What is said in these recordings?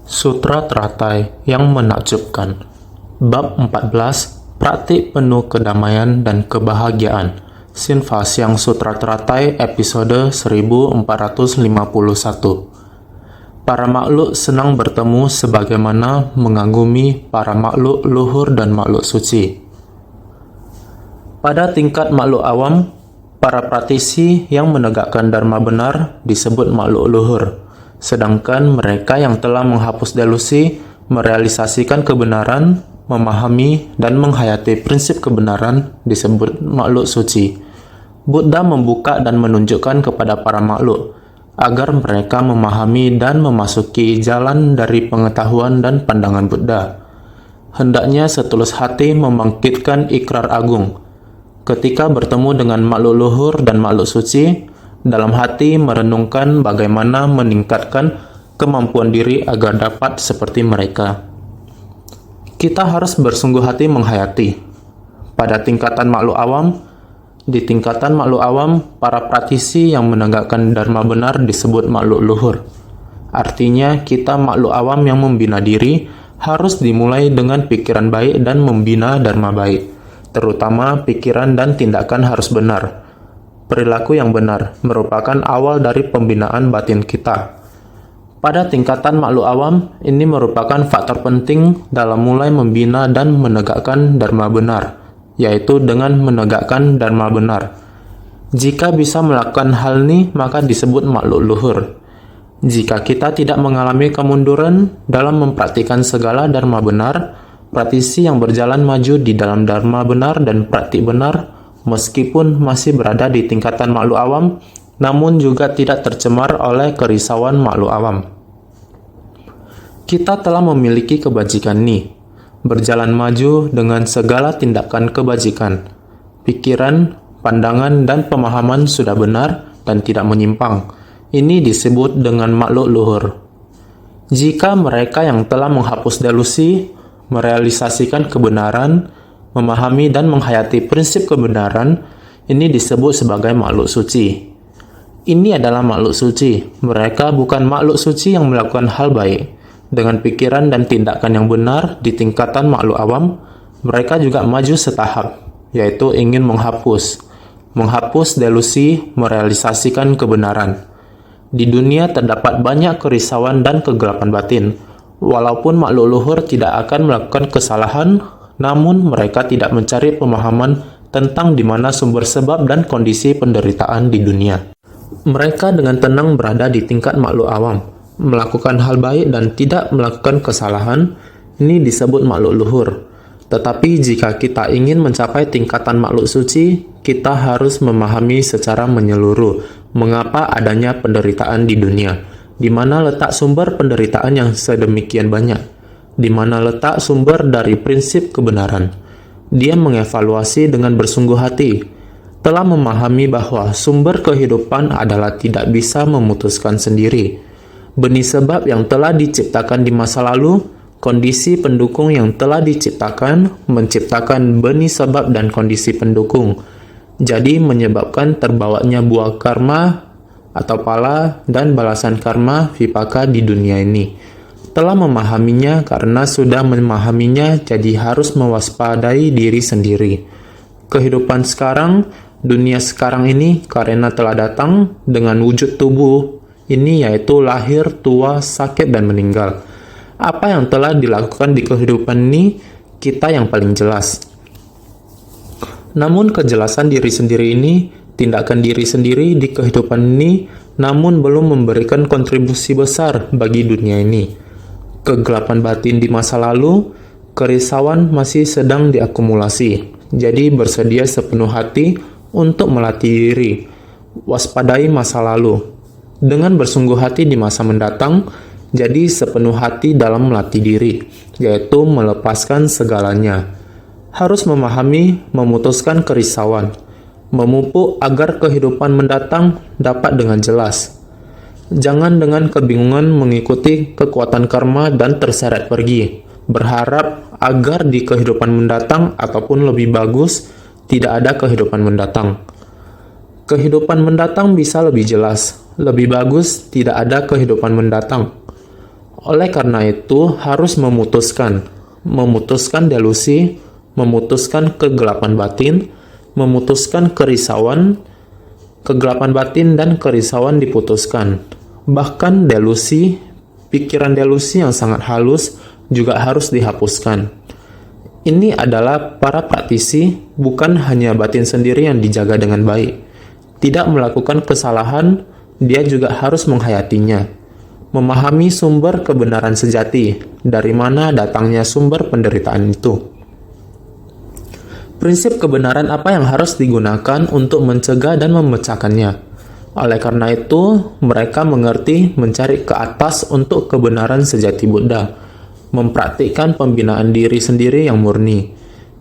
Sutra Teratai yang menakjubkan. Bab 14, Praktik Penuh Kedamaian dan Kebahagiaan. Sinfasyang Sutra Teratai episode 1451. Para makhluk senang bertemu sebagaimana mengagumi para makhluk luhur dan makhluk suci. Pada tingkat makhluk awam, para praktisi yang menegakkan dharma benar disebut makhluk luhur. Sedangkan mereka yang telah menghapus delusi, merealisasikan kebenaran, memahami, dan menghayati prinsip kebenaran disebut makhluk suci. Buddha membuka dan menunjukkan kepada para makhluk agar mereka memahami dan memasuki jalan dari pengetahuan dan pandangan Buddha. Hendaknya setulus hati membangkitkan ikrar agung. Ketika bertemu dengan makhluk luhur dan makhluk suci, dalam hati merenungkan bagaimana meningkatkan kemampuan diri agar dapat seperti mereka. Kita harus bersungguh hati menghayati. Pada tingkatan makhluk awam, di tingkatan makhluk awam, para praktisi yang menegakkan dharma benar disebut makhluk luhur. Artinya, kita makhluk awam yang membina diri harus dimulai dengan pikiran baik dan membina dharma baik. Terutama pikiran dan tindakan harus benar. Perilaku yang benar merupakan awal dari pembinaan batin kita. Pada tingkatan makhluk awam, ini merupakan faktor penting dalam mulai membina dan menegakkan dharma benar, yaitu dengan menegakkan dharma benar. Jika bisa melakukan hal ini, maka disebut makhluk luhur. Jika kita tidak mengalami kemunduran dalam mempraktikkan segala dharma benar, praktisi yang berjalan maju di dalam dharma benar dan praktik benar, meskipun masih berada di tingkatan makhluk awam, namun juga tidak tercemar oleh kerisauan makhluk awam. Kita telah memiliki kebajikan ini, berjalan maju dengan segala tindakan kebajikan. Pikiran, pandangan, dan pemahaman sudah benar dan tidak menyimpang. Ini disebut dengan makhluk luhur. Jika mereka yang telah menghapus delusi, merealisasikan kebenaran, memahami dan menghayati prinsip kebenaran, ini disebut sebagai makhluk suci. Ini adalah makhluk suci. Mereka bukan makhluk suci yang melakukan hal baik. Dengan pikiran dan tindakan yang benar di tingkatan makhluk awam, mereka juga maju setahap, yaitu ingin menghapus delusi, merealisasikan kebenaran. Di dunia terdapat banyak kerisauan dan kegelapan batin. Walaupun makhluk luhur tidak akan melakukan kesalahan, namun mereka tidak mencari pemahaman tentang di mana sumber sebab dan kondisi penderitaan di dunia. Mereka dengan tenang berada di tingkat makhluk awam, melakukan hal baik dan tidak melakukan kesalahan. Ini disebut makhluk luhur. Tetapi jika kita ingin mencapai tingkatan makhluk suci, kita harus memahami secara menyeluruh mengapa adanya penderitaan di dunia, di mana letak sumber penderitaan yang sedemikian banyak, di mana letak sumber dari prinsip kebenaran. Dia mengevaluasi dengan bersungguh hati, telah memahami bahwa sumber kehidupan adalah tidak bisa memutuskan sendiri. Benih sebab yang telah diciptakan di masa lalu, kondisi pendukung yang telah diciptakan, menciptakan benih sebab dan kondisi pendukung. Jadi menyebabkan terbawanya buah karma atau pala dan balasan karma vipaka di dunia ini. Telah memahaminya karena sudah memahaminya, jadi harus mewaspadai diri sendiri. Kehidupan sekarang, dunia sekarang ini karena telah datang dengan wujud tubuh ini, yaitu lahir, tua, sakit, dan meninggal. Apa yang telah dilakukan di kehidupan ini, kita yang paling jelas. Namun kejelasan diri sendiri ini, tindakan diri sendiri di kehidupan ini, namun belum memberikan kontribusi besar bagi dunia ini. Kegelapan batin di masa lalu, kerisauan masih sedang diakumulasi. Jadi bersedia sepenuh hati untuk melatih diri. Waspadai masa lalu. Dengan bersungguh hati di masa mendatang, jadi sepenuh hati dalam melatih diri, yaitu melepaskan segalanya. Harus memahami, memutuskan kerisauan, memupuk agar kehidupan mendatang dapat dengan jelas. Jangan dengan kebingungan mengikuti kekuatan karma dan terseret pergi, berharap agar di kehidupan mendatang ataupun lebih bagus, tidak ada kehidupan mendatang. Kehidupan mendatang bisa lebih jelas, lebih bagus, tidak ada kehidupan mendatang. Oleh karena itu, harus memutuskan delusi, memutuskan kegelapan batin, memutuskan kerisauan, kegelapan batin dan kerisauan diputuskan. Bahkan delusi, pikiran delusi yang sangat halus juga harus dihapuskan. Ini adalah para praktisi, bukan hanya batin sendiri yang dijaga dengan baik. Tidak melakukan kesalahan, dia juga harus menghayatinya. Memahami sumber kebenaran sejati, dari mana datangnya sumber penderitaan itu. Prinsip kebenaran apa yang harus digunakan untuk mencegah dan memecahkannya. Oleh karena itu, mereka mengerti mencari ke atas untuk kebenaran sejati Buddha, mempraktikkan pembinaan diri sendiri yang murni.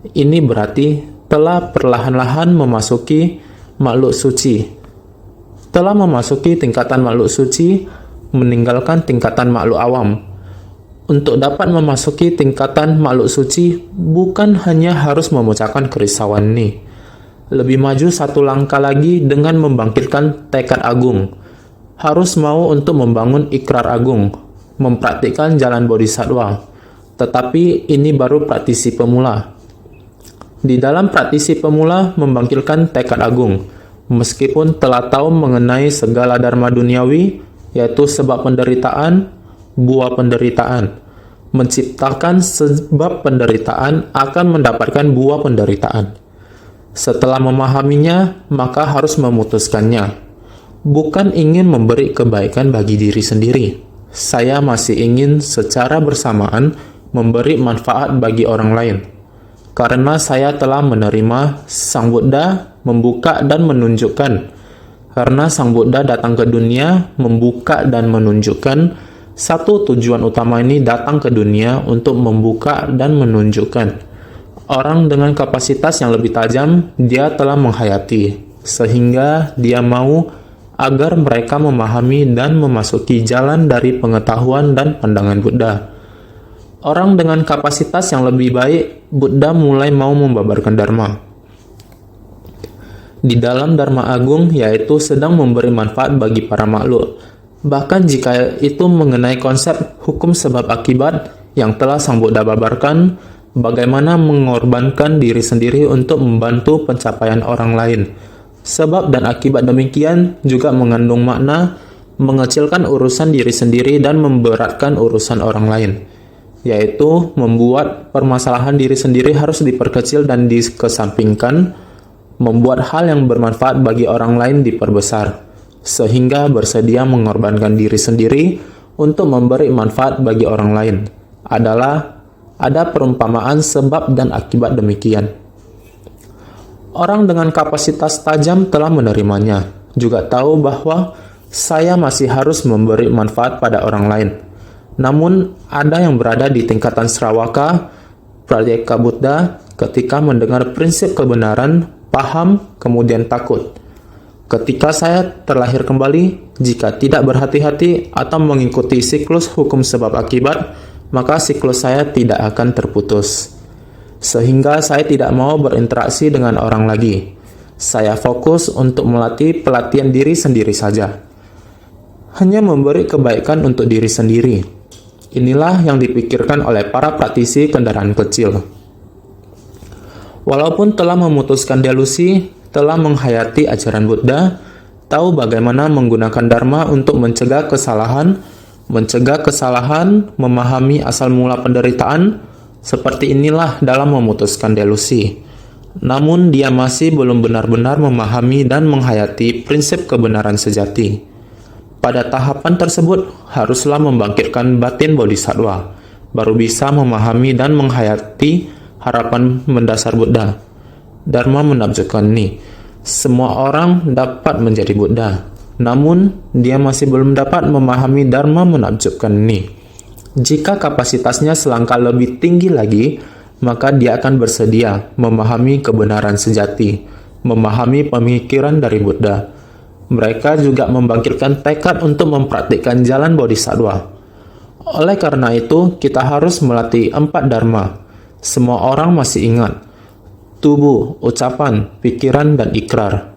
Ini berarti telah perlahan-lahan memasuki makhluk suci. Telah memasuki tingkatan makhluk suci, meninggalkan tingkatan makhluk awam. Untuk dapat memasuki tingkatan makhluk suci, bukan hanya harus memecahkan kerisauan ini. Lebih maju satu langkah lagi dengan membangkitkan tekad agung. Harus mau untuk membangun ikrar agung, mempraktikkan jalan bodhisattva. Tetapi ini baru praktisi pemula. Di dalam praktisi pemula membangkitkan tekad agung, meskipun telah tahu mengenai segala dharma duniawi, yaitu sebab penderitaan, buah penderitaan. Menciptakan sebab penderitaan akan mendapatkan buah penderitaan. Setelah memahaminya, maka harus memutuskannya. Bukan ingin memberi kebaikan bagi diri sendiri. Saya masih ingin secara bersamaan memberi manfaat bagi orang lain. Karena saya telah menerima Sang Buddha membuka dan menunjukkan. Karena Sang Buddha datang ke dunia, membuka dan menunjukkan. Satu tujuan utama ini datang ke dunia untuk membuka dan menunjukkan. Orang dengan kapasitas yang lebih tajam, dia telah menghayati, sehingga dia mau agar mereka memahami dan memasuki jalan dari pengetahuan dan pandangan Buddha. Orang dengan kapasitas yang lebih baik, Buddha mulai mau membabarkan Dharma. Di dalam Dharma Agung, yaitu sedang memberi manfaat bagi para makhluk. Bahkan jika itu mengenai konsep hukum sebab akibat yang telah Sang Buddha babarkan, bagaimana mengorbankan diri sendiri untuk membantu pencapaian orang lain. Sebab dan akibat demikian juga mengandung makna mengecilkan urusan diri sendiri dan memberatkan urusan orang lain, yaitu membuat permasalahan diri sendiri harus diperkecil dan dikesampingkan, membuat hal yang bermanfaat bagi orang lain diperbesar, sehingga bersedia mengorbankan diri sendiri untuk memberi manfaat bagi orang lain. Ada perumpamaan sebab dan akibat demikian. Orang dengan kapasitas tajam telah menerimanya, juga tahu bahwa saya masih harus memberi manfaat pada orang lain. Namun, ada yang berada di tingkatan Sravaka, Pratyeka Buddha, ketika mendengar prinsip kebenaran, paham, kemudian takut. Ketika saya terlahir kembali, jika tidak berhati-hati atau mengikuti siklus hukum sebab akibat, maka siklus saya tidak akan terputus. Sehingga saya tidak mau berinteraksi dengan orang lagi. Saya fokus untuk melatih pelatihan diri sendiri saja. Hanya memberi kebaikan untuk diri sendiri. Inilah yang dipikirkan oleh para praktisi kendaraan kecil. Walaupun telah memutuskan delusi, telah menghayati ajaran Buddha, tahu bagaimana menggunakan Dharma untuk mencegah kesalahan, memahami asal mula penderitaan, seperti inilah dalam memutuskan delusi. Namun dia masih belum benar-benar memahami dan menghayati prinsip kebenaran sejati. Pada tahapan tersebut, haruslah membangkitkan batin bodhisattva, baru bisa memahami dan menghayati harapan mendasar Buddha. Dharma menakjubkan ini. Semua orang dapat menjadi Buddha, namun dia masih belum dapat memahami Dharma menakjubkan ini. Jika kapasitasnya selangkah lebih tinggi lagi, maka dia akan bersedia memahami kebenaran sejati, memahami pemikiran dari Buddha. Mereka juga membangkitkan tekad untuk mempraktikkan jalan bodhisattva. Oleh karena itu, kita harus melatih 4 Dharma. Semua orang masih ingat, tubuh, ucapan, pikiran, dan ikrar.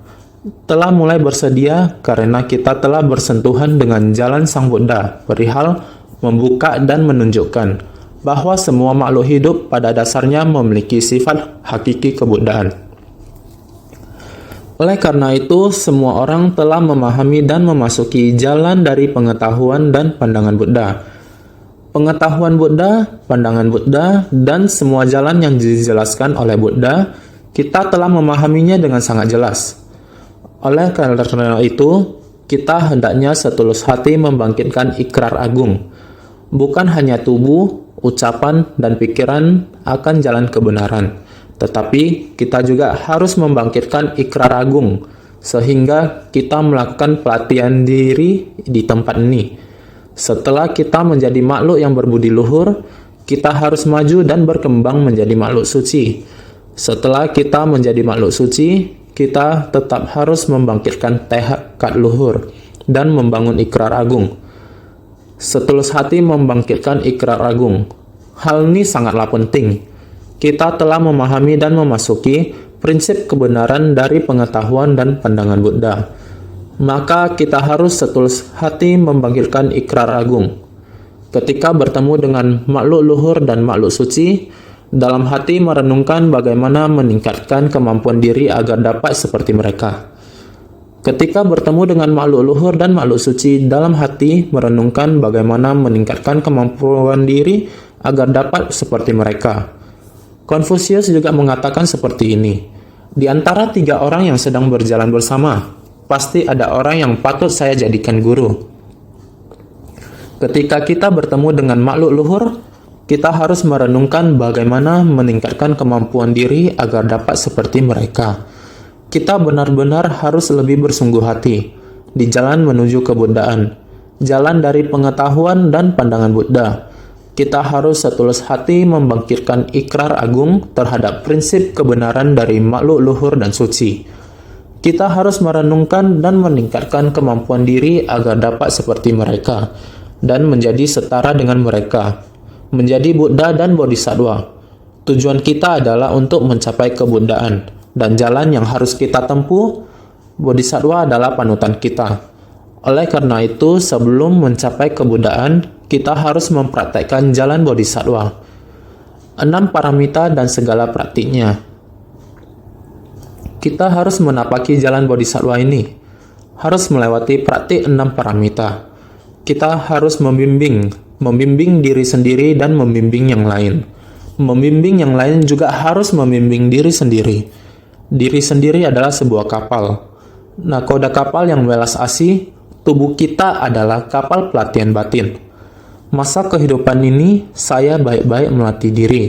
Telah mulai bersedia karena kita telah bersentuhan dengan jalan Sang Buddha perihal membuka dan menunjukkan bahwa semua makhluk hidup pada dasarnya memiliki sifat hakiki kebuddhaan. Oleh karena itu, semua orang telah memahami dan memasuki jalan dari pengetahuan dan pandangan Buddha. Pengetahuan Buddha, pandangan Buddha, dan semua jalan yang dijelaskan oleh Buddha, kita telah memahaminya dengan sangat jelas. Oleh karena itu, kita hendaknya setulus hati membangkitkan ikrar agung. Bukan hanya tubuh, ucapan, dan pikiran akan jalan kebenaran, tetapi kita juga harus membangkitkan ikrar agung, sehingga kita melakukan pelatihan diri di tempat ini. Setelah kita menjadi makhluk yang berbudi luhur, kita harus maju dan berkembang menjadi makhluk suci. Setelah kita menjadi makhluk suci, kita tetap harus membangkitkan tekad luhur dan membangun ikrar agung. Setulus hati membangkitkan ikrar agung. Hal ini sangatlah penting. Kita telah memahami dan memasuki prinsip kebenaran dari pengetahuan dan pandangan Buddha. Maka kita harus setulus hati membangkitkan ikrar agung. Ketika bertemu dengan makhluk luhur dan makhluk suci, dalam hati merenungkan bagaimana meningkatkan kemampuan diri agar dapat seperti mereka. Ketika bertemu dengan makhluk luhur dan makhluk suci, dalam hati merenungkan bagaimana meningkatkan kemampuan diri agar dapat seperti mereka. Konfusius juga mengatakan seperti ini, di antara 3 orang yang sedang berjalan bersama, pasti ada orang yang patut saya jadikan guru. Ketika kita bertemu dengan makhluk luhur, kita harus merenungkan bagaimana meningkatkan kemampuan diri agar dapat seperti mereka. Kita benar-benar harus lebih bersungguh hati di jalan menuju kebuddhaan, jalan dari pengetahuan dan pandangan Buddha. Kita harus setulus hati membangkitkan ikrar agung terhadap prinsip kebenaran dari makhluk luhur dan suci. Kita harus merenungkan dan meningkatkan kemampuan diri agar dapat seperti mereka dan menjadi setara dengan mereka, menjadi Buddha dan Bodhisattva. Tujuan kita adalah untuk mencapai kebuddhaan. Dan jalan yang harus kita tempuh, Bodhisattva adalah panutan kita. Oleh karena itu, sebelum mencapai kebuddhaan, kita harus mempraktekkan jalan Bodhisattva. 6 paramita dan segala praktiknya. Kita harus menapaki jalan Bodhisattva ini. Harus melewati praktik 6 paramita. Kita harus membimbing diri sendiri dan membimbing yang lain. Membimbing yang lain juga harus membimbing diri sendiri. Diri sendiri adalah sebuah kapal. Nakoda kapal yang mewelas asih, tubuh kita adalah kapal pelatihan batin. Masa kehidupan ini, saya baik-baik melatih diri.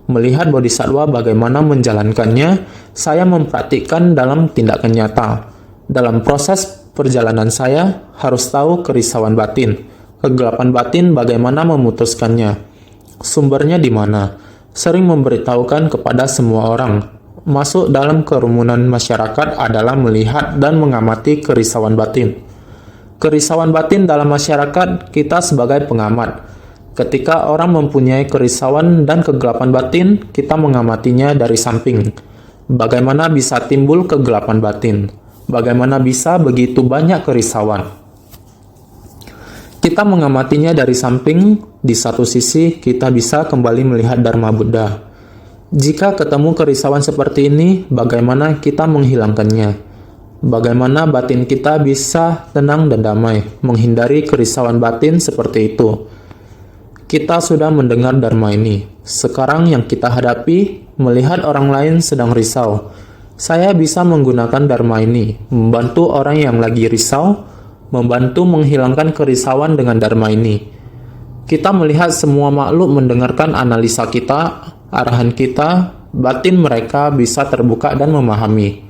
Melihat Bodhisattva bagaimana menjalankannya, saya mempraktikkan dalam tindakan nyata. Dalam proses perjalanan saya, harus tahu kerisauan batin, kegelapan batin bagaimana memutuskannya. Sumbernya di mana? Sering memberitahukan kepada semua orang. Masuk dalam kerumunan masyarakat adalah melihat dan mengamati kerisauan batin. Kerisauan batin dalam masyarakat, kita sebagai pengamat. Ketika orang mempunyai kerisauan dan kegelapan batin, kita mengamatinya dari samping. Bagaimana bisa timbul kegelapan batin? Bagaimana bisa begitu banyak kerisauan? Kita mengamatinya dari samping, di satu sisi kita bisa kembali melihat Dharma Buddha. Jika ketemu kerisauan seperti ini, bagaimana kita menghilangkannya? Bagaimana batin kita bisa tenang dan damai, menghindari kerisauan batin seperti itu? Kita sudah mendengar Dharma ini. Sekarang yang kita hadapi, melihat orang lain sedang risau. Saya bisa menggunakan Dharma ini, membantu orang yang lagi risau, membantu menghilangkan kerisauan dengan Dharma ini. Kita melihat semua makhluk mendengarkan analisa kita, arahan kita, batin mereka bisa terbuka dan memahami.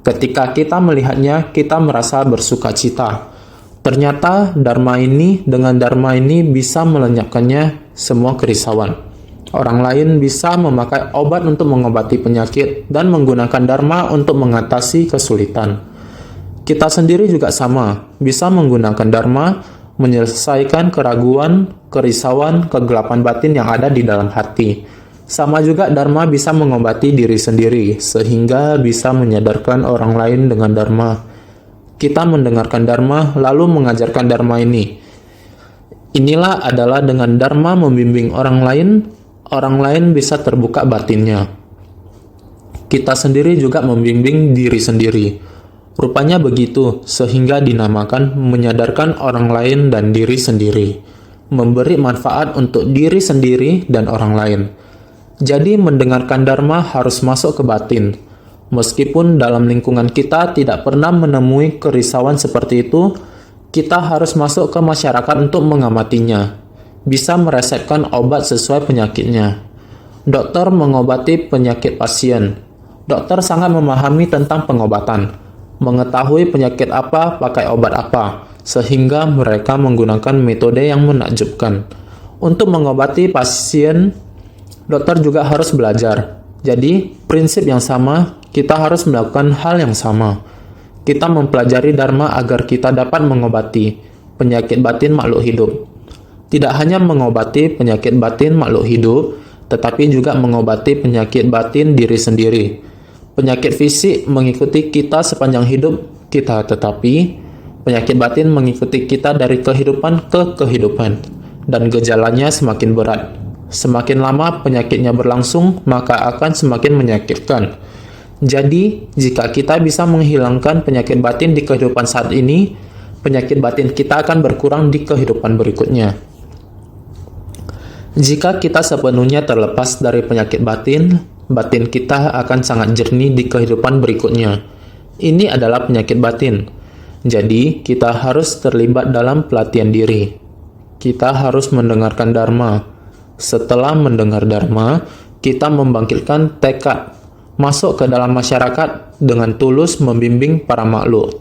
Ketika kita melihatnya, kita merasa bersuka cita. Ternyata dengan Dharma ini bisa melenyapkannya semua kerisauan. Orang lain bisa memakai obat untuk mengobati penyakit dan menggunakan Dharma untuk mengatasi kesulitan. Kita sendiri juga sama, bisa menggunakan Dharma menyelesaikan keraguan, kerisauan, kegelapan batin yang ada di dalam hati. Sama juga Dharma bisa mengobati diri sendiri, sehingga bisa menyadarkan orang lain dengan Dharma. Kita mendengarkan Dharma, lalu mengajarkan Dharma ini. Inilah adalah dengan Dharma membimbing orang lain bisa terbuka batinnya. Kita sendiri juga membimbing diri sendiri. Rupanya begitu, sehingga dinamakan menyadarkan orang lain dan diri sendiri, memberi manfaat untuk diri sendiri dan orang lain. Jadi mendengarkan Dharma harus masuk ke batin. Meskipun dalam lingkungan kita tidak pernah menemui kerisauan seperti itu, kita harus masuk ke masyarakat untuk mengamatinya. Bisa meresepkan obat sesuai penyakitnya. Dokter mengobati penyakit pasien. Dokter sangat memahami tentang pengobatan, mengetahui penyakit apa pakai obat apa, sehingga mereka menggunakan metode yang menakjubkan. Untuk mengobati pasien, dokter juga harus belajar. Jadi, prinsip yang sama, kita harus melakukan hal yang sama. Kita mempelajari Dharma agar kita dapat mengobati penyakit batin makhluk hidup. Tidak hanya mengobati penyakit batin makhluk hidup, tetapi juga mengobati penyakit batin diri sendiri. Penyakit fisik mengikuti kita sepanjang hidup kita, tetapi penyakit batin mengikuti kita dari kehidupan ke kehidupan, dan gejalanya semakin berat. Semakin lama penyakitnya berlangsung, maka akan semakin menyakitkan. Jadi, jika kita bisa menghilangkan penyakit batin di kehidupan saat ini, penyakit batin kita akan berkurang di kehidupan berikutnya. Jika kita sepenuhnya terlepas dari penyakit batin, batin kita akan sangat jernih di kehidupan berikutnya. Ini adalah penyakit batin. Jadi, kita harus terlibat dalam pelatihan diri. Kita harus mendengarkan Dharma. Setelah mendengar Dharma, kita membangkitkan tekad masuk ke dalam masyarakat dengan tulus membimbing para makhluk.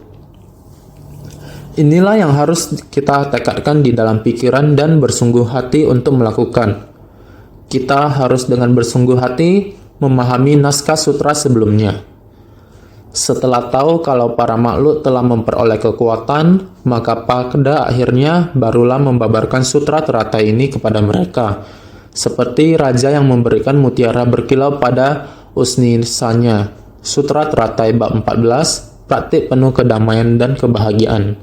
Inilah yang harus kita tekadkan di dalam pikiran dan bersungguh hati untuk melakukan. Kita harus dengan bersungguh hati memahami naskah sutra sebelumnya. Setelah tahu kalau para makhluk telah memperoleh kekuatan, maka pada akhirnya barulah membabarkan sutra teratai ini kepada mereka. Seperti raja yang memberikan mutiara berkilau pada Usnisanya. Sutra Teratai bab 14, praktik penuh kedamaian dan kebahagiaan.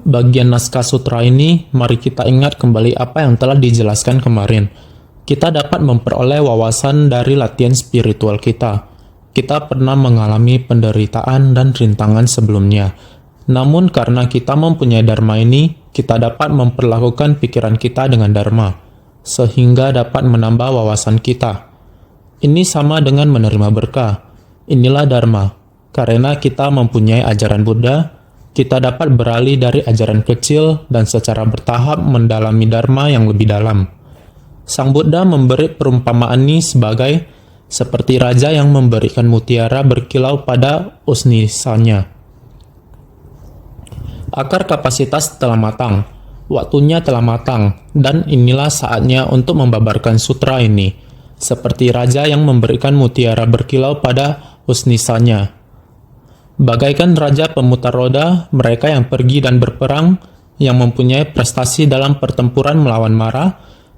Bagian naskah sutra ini, mari kita ingat kembali apa yang telah dijelaskan kemarin. Kita dapat memperoleh wawasan dari latihan spiritual kita. Kita pernah mengalami penderitaan dan rintangan sebelumnya. Namun karena kita mempunyai Dharma ini, kita dapat memperlakukan pikiran kita dengan Dharma, sehingga dapat menambah wawasan kita. Ini sama dengan menerima berkah. Inilah Dharma. Karena kita mempunyai ajaran Buddha, kita dapat beralih dari ajaran kecil dan secara bertahap mendalami Dharma yang lebih dalam. Sang Buddha memberi perumpamaan ini seperti raja yang memberikan mutiara berkilau pada usnisanya. Akar kapasitas telah matang, waktunya telah matang, dan inilah saatnya untuk membabarkan sutra ini. Seperti raja yang memberikan mutiara berkilau pada usnisanya. Bagaikan raja pemutar roda, mereka yang pergi dan berperang, yang mempunyai prestasi dalam pertempuran melawan Mara,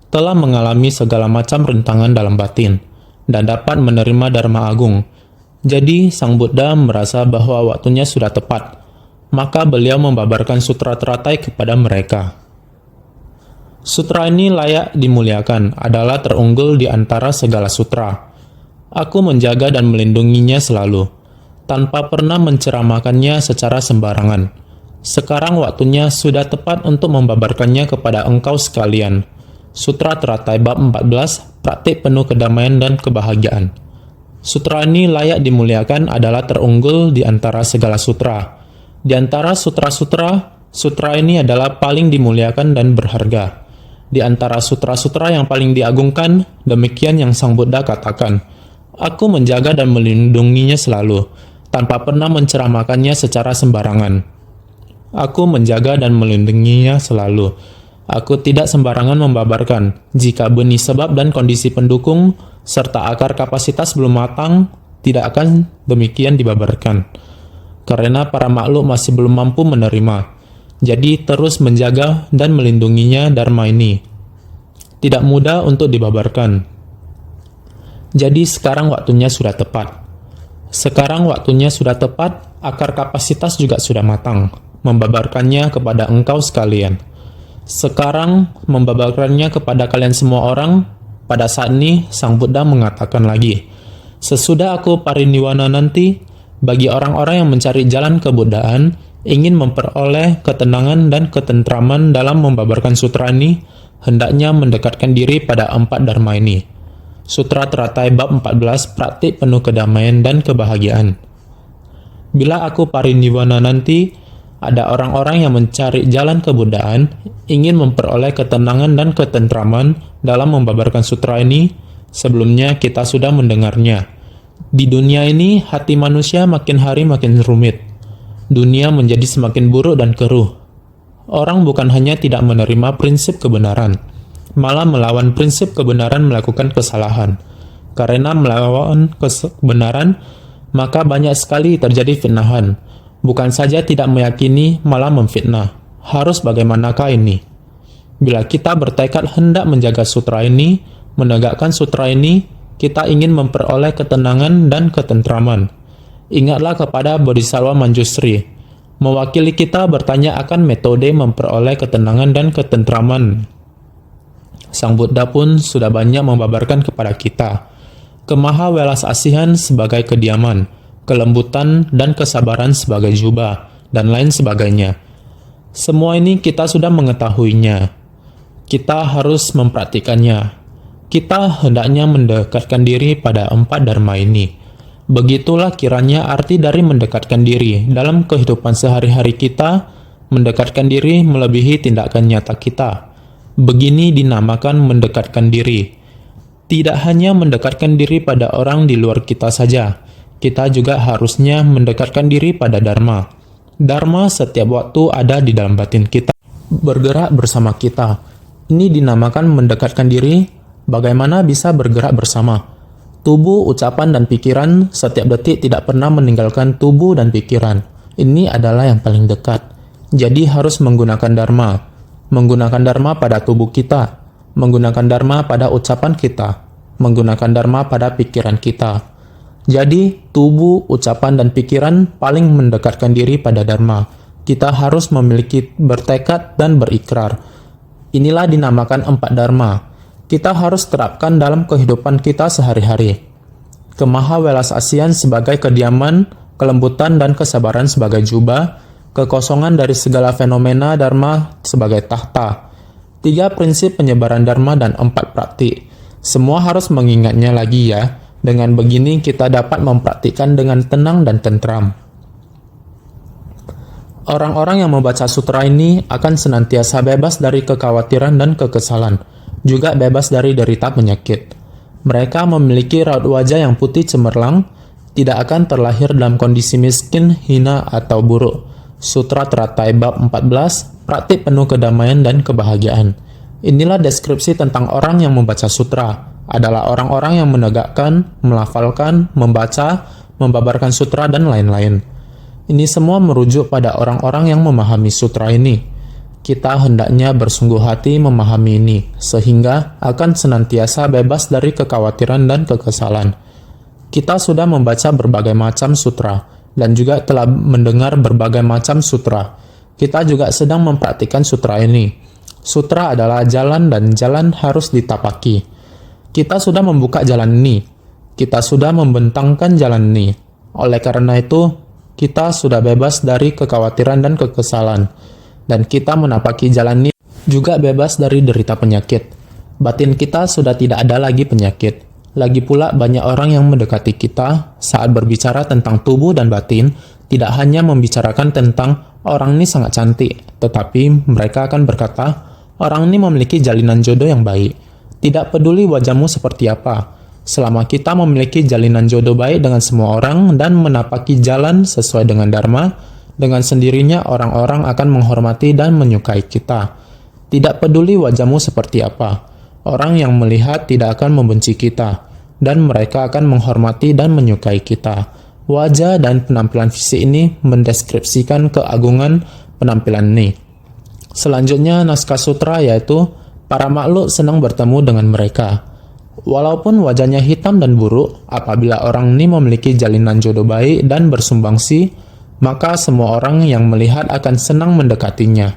telah mengalami segala macam rintangan dalam batin, dan dapat menerima Dharma Agung. Jadi, Sang Buddha merasa bahwa waktunya sudah tepat, maka beliau membabarkan sutra teratai kepada mereka. Sutra ini layak dimuliakan, adalah terunggul di antara segala sutra. Aku menjaga dan melindunginya selalu, tanpa pernah menceramahkannya secara sembarangan. Sekarang waktunya sudah tepat untuk membabarkannya kepada engkau sekalian. Sutra Teratai bab 14, praktik penuh kedamaian dan kebahagiaan. Sutra ini layak dimuliakan adalah terunggul di antara segala sutra. Di antara sutra-sutra, sutra ini adalah paling dimuliakan dan berharga. Di antara sutra-sutra yang paling diagungkan, demikian yang Sang Buddha katakan, aku menjaga dan melindunginya selalu, tanpa pernah menceramahkannya secara sembarangan. Aku menjaga dan melindunginya selalu. Aku tidak sembarangan membabarkan, jika benih sebab dan kondisi pendukung, serta akar kapasitas belum matang, tidak akan demikian dibabarkan. Karena para makhluk masih belum mampu menerima. Jadi terus menjaga dan melindunginya Dharma ini. Tidak mudah untuk dibabarkan. Jadi sekarang waktunya sudah tepat. Sekarang waktunya sudah tepat, akar kapasitas juga sudah matang, membabarkannya kepada engkau sekalian. Sekarang membabarkannya kepada kalian semua orang. Pada saat ini, Sang Buddha mengatakan lagi, sesudah aku pariniwana nanti, bagi orang-orang yang mencari jalan kebuddhaan, ingin memperoleh ketenangan dan ketentraman dalam membabarkan sutra ini, hendaknya mendekatkan diri pada 4 dharma ini. Sutra teratai bab 14, praktik penuh kedamaian dan kebahagiaan. Bila aku pariniwana nanti, ada orang-orang yang mencari jalan kebuddhaan, ingin memperoleh ketenangan dan ketentraman dalam membabarkan sutra ini. Sebelumnya kita sudah mendengarnya. Di dunia ini, hati manusia makin hari makin rumit. Dunia menjadi semakin buruk dan keruh. Orang bukan hanya tidak menerima prinsip kebenaran, malah melawan prinsip kebenaran melakukan kesalahan. Karena melawan kebenaran, maka banyak sekali terjadi fitnahan. Bukan saja tidak meyakini, malah memfitnah. Harus bagaimanakah ini? Bila kita bertekad hendak menjaga sutra ini, menegakkan sutra ini, kita ingin memperoleh ketenangan dan ketentraman. Ingatlah kepada Bodhisattva Manjusri. Mewakili kita bertanya akan metode memperoleh ketenangan dan ketentraman. Sang Buddha pun sudah banyak membabarkan kepada kita. Kemaha welas asihan sebagai kediaman, kelembutan dan kesabaran sebagai jubah, dan lain sebagainya. Semua ini kita sudah mengetahuinya. Kita harus mempraktikannya. Kita hendaknya mendekatkan diri pada 4 dharma ini. Begitulah kiranya arti dari mendekatkan diri. Dalam kehidupan sehari-hari kita, mendekatkan diri melebihi tindakan nyata kita. Begini dinamakan mendekatkan diri. Tidak hanya mendekatkan diri pada orang di luar kita saja, kita juga harusnya mendekatkan diri pada Dharma. Dharma setiap waktu ada di dalam batin kita, bergerak bersama kita. Ini dinamakan mendekatkan diri. Bagaimana bisa bergerak bersama? Tubuh, ucapan, dan pikiran setiap detik tidak pernah meninggalkan tubuh dan pikiran. Ini adalah yang paling dekat. Jadi harus menggunakan Dharma. Menggunakan Dharma pada tubuh kita. Menggunakan Dharma pada ucapan kita. Menggunakan Dharma pada pikiran kita. Jadi, tubuh, ucapan, dan pikiran paling mendekatkan diri pada Dharma. Kita harus memiliki bertekad dan berikrar. Inilah dinamakan 4 Dharma. Kita harus terapkan dalam kehidupan kita sehari-hari. Kemaha welas asihan sebagai kediaman, kelembutan dan kesabaran sebagai jubah, kekosongan dari segala fenomena Dharma sebagai tahta. 3 prinsip penyebaran Dharma dan 4 praktik. Semua harus mengingatnya lagi ya. Dengan begini kita dapat mempraktikkan dengan tenang dan tentram. Orang-orang yang membaca sutra ini akan senantiasa bebas dari kekhawatiran dan kekesalan, juga bebas dari derita penyakit. Mereka memiliki raut wajah yang putih cemerlang, tidak akan terlahir dalam kondisi miskin, hina, atau buruk. Sutra Teratai Bab 14, praktik penuh kedamaian dan kebahagiaan. Inilah deskripsi tentang orang yang membaca sutra. Adalah orang-orang yang menegakkan, melafalkan, membaca, membabarkan sutra, dan lain-lain. Ini semua merujuk pada orang-orang yang memahami sutra ini. Kita hendaknya bersungguh hati memahami ini, sehingga akan senantiasa bebas dari kekhawatiran dan kekesalan. Kita sudah membaca berbagai macam sutra, dan juga telah mendengar berbagai macam sutra. Kita juga sedang mempraktikkan sutra ini. Sutra adalah jalan dan jalan harus ditapaki. Kita sudah membuka jalan ini. Kita sudah membentangkan jalan ini. Oleh karena itu, kita sudah bebas dari kekhawatiran dan kekesalan. Dan kita menapaki jalan ini juga bebas dari derita penyakit. Batin kita sudah tidak ada lagi penyakit. Lagi pula banyak orang yang mendekati kita saat berbicara tentang tubuh dan batin, tidak hanya membicarakan tentang orang ini sangat cantik, tetapi mereka akan berkata, orang ini memiliki jalinan jodoh yang baik. Tidak peduli wajahmu seperti apa, selama kita memiliki jalinan jodoh baik dengan semua orang dan menapaki jalan sesuai dengan Dharma, dengan sendirinya orang-orang akan menghormati dan menyukai kita. Tidak peduli wajahmu seperti apa, orang yang melihat tidak akan membenci kita, dan mereka akan menghormati dan menyukai kita. Wajah dan penampilan fisik ini mendeskripsikan keagungan penampilan ini. Selanjutnya naskah sutra yaitu para makhluk senang bertemu dengan mereka. Walaupun wajahnya hitam dan buruk, apabila orang ini memiliki jalinan jodoh baik dan bersumbangsi, maka semua orang yang melihat akan senang mendekatinya.